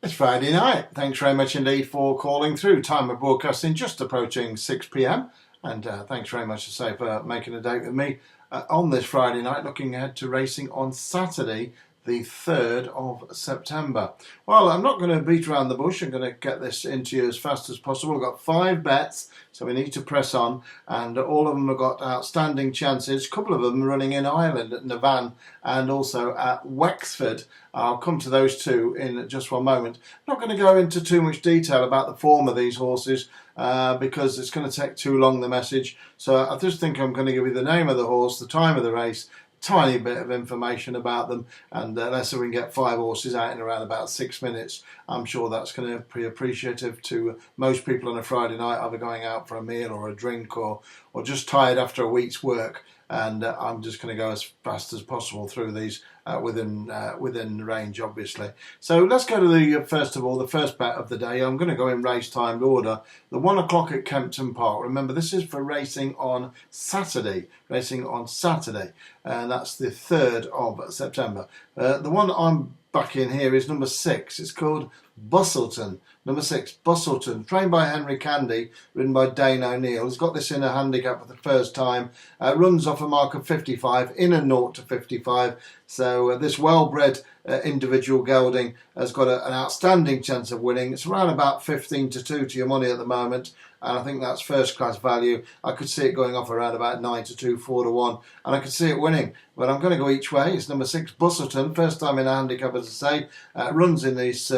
It's Friday night. Thanks very much indeed for calling through. Time of broadcasting just approaching 6 p.m. And thanks very much to say for making a date with me on this Friday night, looking ahead to racing on Saturday, the 3rd of September. Well, I'm not going to beat around the bush. I'm going to get this into you as fast as possible. I've got 5 bets, so we need to press on, and all of them have got outstanding chances. A couple of them running in Ireland at Navan and also at Wexford. I'll come to those two in just one moment. I'm not going to go into too much detail about the form of these horses because it's going to take too long, the message. So I just think I'm going to give you the name of the horse, the time of the race, tiny bit of information about them, and let's see if we can get 5 horses out in around about 6 minutes. I'm sure that's going to be appreciative to most people on a Friday night, either going out for a meal or a drink or just tired after a week's work. And I'm just going to go as fast as possible through these within range, obviously. So let's go to the first of all, the first bet of the day. I'm going to go in race timed order. The 1 o'clock at Kempton Park. Remember, this is for racing on Saturday. And that's the 3rd of September. The one I'm backing here is number 6. It's called Bustleton. Number 6, Bustleton, trained by Henry Candy, ridden by Dane O'Neill. He's got this in a handicap for the first time. Runs off a mark of 55, in a 0 to 55. So this well-bred individual gelding has got an outstanding chance of winning. It's around about 15 to 2 to your money at the moment. And I think that's first-class value. I could see it going off around about 9 to 2, 4 to 1. And I could see it winning. But I'm going to go each way. It's number 6, Bustleton. First time in a handicap, as I say. Runs in these...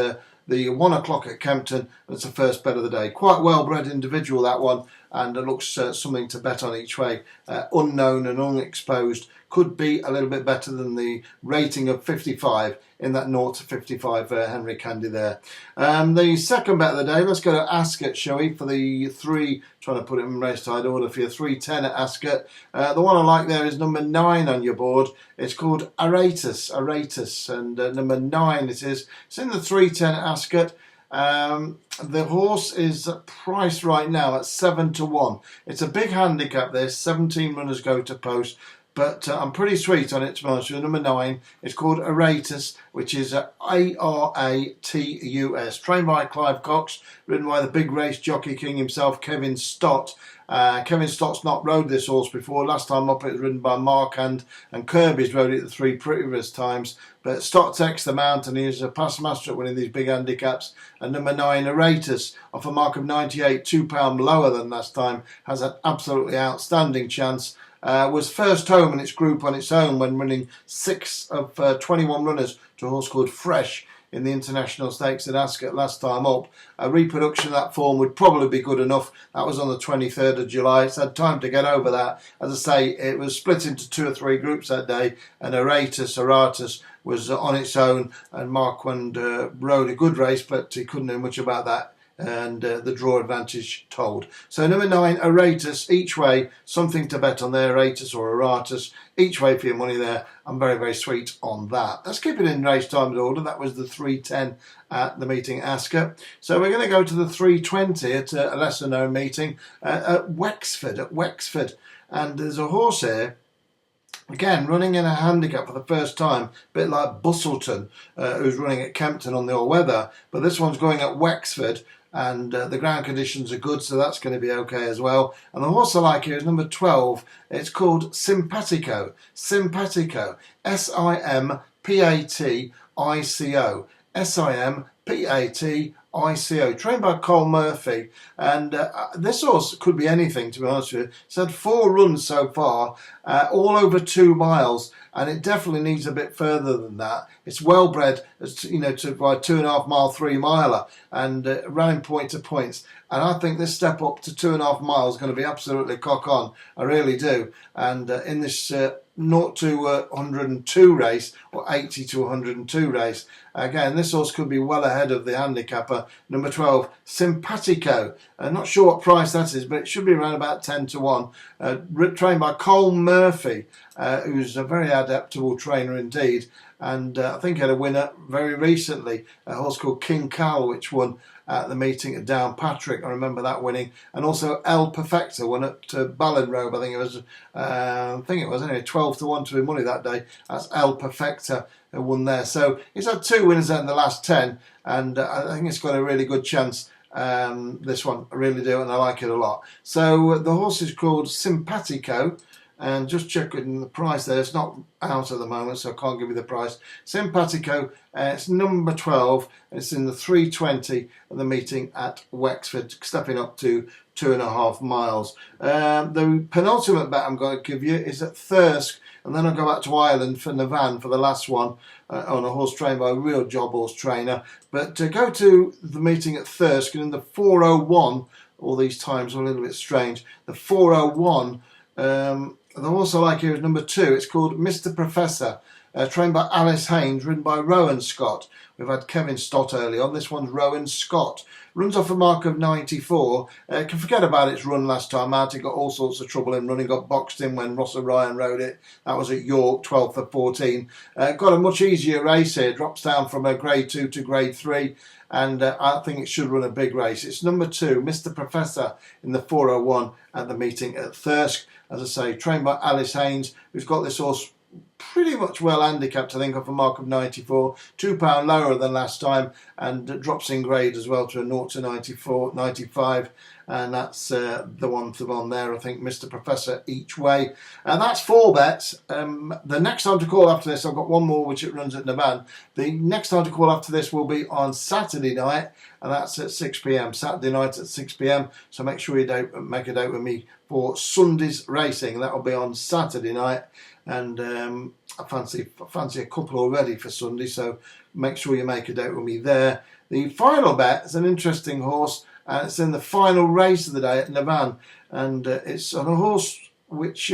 the 1 o'clock at Kempton. That's the first bet of the day. Quite well-bred individual, that one, and it looks something to bet on each way. Unknown and unexposed. Could be a little bit better than the rating of 55 in that 0 to 55 Henry Candy there. The second bet of the day, let's go to Ascot, shall we, for the 3, trying to put it in race tide order for your 3:10 at Ascot. The one I like there is number 9 on your board. It's called Erratus, and number 9 it is. It's in the 3:10 at Ascot. The horse is priced right now at 7 to 1. It's a big handicap there. 17 runners go to post. But I'm pretty sweet on it, to be honest with you. Number 9, it's called Erratus, which is Aratus, trained by Clive Cox, ridden by the big race jockey king himself, Kevin Stott. Kevin Stott's not rode this horse before. Last time up it was ridden by Markand, and Kirby's rode it the 3 previous times. But Stott takes the mount, and he's a past master at winning these big handicaps. And number 9, Erratus, off a mark of 98, £2 lower than last time, has an absolutely outstanding chance. Was first home in its group on its own when winning 6 of 21 runners to a horse called Fresh in the International Stakes at Ascot last time up. A reproduction of that form would probably be good enough. That was on the 23rd of July. It's had time to get over that. As I say, it was split into 2 or 3 groups that day, and Erratus was on its own, and Marquand rode a good race, but he couldn't do much about that. And the draw advantage told. So number 9, Erratus, each way, something to bet on there, Erratus or Erratus, each way for your money there. I'm very, very sweet on that. Let's keep it in race time order. That was the 3:10 at the meeting at Ascot. So we're going to go to the 3:20 at a lesser known meeting at Wexford. And there's a horse here, again, running in a handicap for the first time, a bit like Bustleton, who's running at Kempton on the all-weather. But this one's going at Wexford, and the ground conditions are good, so that's going to be okay as well. And the horse I like here is number 12. It's called Simpatico. Simpatico. Simpatico. Simpatico, trained by Cole Murphy, and this horse could be anything, to be honest with you. It's had 4 runs so far, all over 2 miles, and it definitely needs a bit further than that. It's well bred, to by 2.5 mile 3 miler, and running point to points. And I think this step up to 2.5 miles is going to be absolutely cock on. I really do. And in this 0 to 102 race, or 80 to 102 race, again, this horse could be well ahead of the handicapper, number 12, Simpatico. Not sure what price that is, but it should be around about 10 to 1. Trained by Cole Murphy, who's a very adaptable trainer indeed. And I think he had a winner very recently, a horse called King Cal, which won at the meeting at Downpatrick. I remember that winning. And also El Perfecta won at Ballinrobe. I think it was anyway 12 to 1 to win money that day. That's El Perfecta who won there. So he's had 2 winners in the last 10. and I think it's got a really good chance. This one, I really do, and I like it a lot. So the horse is called Simpatico, and just checking the price there, it's not out at the moment, so I can't give you the price. Simpatico, it's number 12, and it's in the 320 of the meeting at Wexford, stepping up to 2.5 miles. The penultimate bet I'm going to give you is at Thirsk, and then I'll go back to Ireland for Navan for the last one, on a horse trained by a real job horse trainer. But go to the meeting at Thirsk, and in the 4:01, all these times are a little bit strange, the 4:01, the horse I like here is number 2. It's called Mr. Professor, trained by Alice Haynes, ridden by Rowan Scott. We've had Kevin Stott early on. This one's Rowan Scott. Runs off a mark of 94. Can forget about its run last time out. It got all sorts of trouble in running. Got boxed in when Ross O'Ryan rode it. That was at York, 12th for 14. Got a much easier race here. Drops down from a grade 2 to grade 3. And I think it should run a big race. It's number 2, Mr. Professor, in the 4:01 at the meeting at Thirsk. As I say, trained by Alice Haynes, who's got this horse pretty much well handicapped, I think, off a mark of 94, £2 lower than last time, and drops in grade as well to a 0 to 94, 95, and that's the one there, I think, Mr. Professor each way. And that's 4 bets. The next time to call after this, I've got one more which it runs at Navan. The next time to call after this will be on Saturday night, and that's at 6 p.m. Saturday night at 6 p.m. So make sure you make a date with me for Sunday's racing. That will be on Saturday night, and I fancy a couple already for Sunday, so make sure you make a date with me there. The final bet is an interesting horse, and it's in the final race of the day at Navan, and it's on a horse which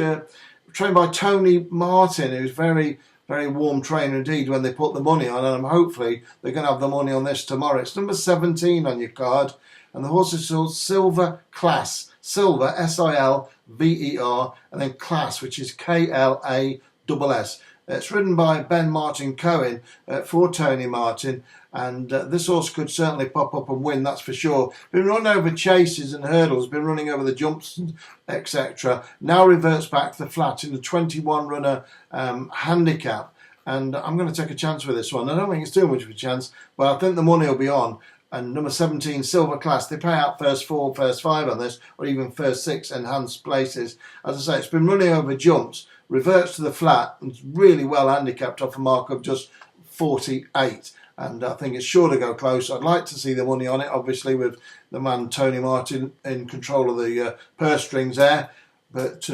trained by Tony Martin, who's very warm trainer indeed when they put the money on, and hopefully they're going to have the money on this tomorrow. It's number 17 on your card, and the horse is called Silver Class. Silver, S-I-L-V-E-R, and then Class, which is K-L-A-S-S. It's ridden by Ben Martin Cohen for Tony Martin, and this horse could certainly pop up and win, that's for sure. Been running over chases and hurdles, been running over the jumps, etc. Now reverts back to the flat in the 21 runner handicap, and I'm going to take a chance with this one. I don't think it's too much of a chance, but I think the money will be on. And number 17, Silver Class, they pay out first 4, first 5 on this, or even first 6 enhanced places. As I say, it's been running over jumps, reverts to the flat, and it's really well handicapped off a mark of just 48. And I think it's sure to go close. I'd like to see the money on it, obviously, with the man Tony Martin in control of the purse strings there. But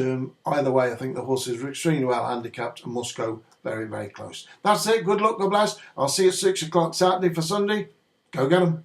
either way, I think the horse is extremely well handicapped and must go very, very close. That's it. Good luck, God bless. I'll see you at 6 o'clock Saturday for Sunday. Go get 'em.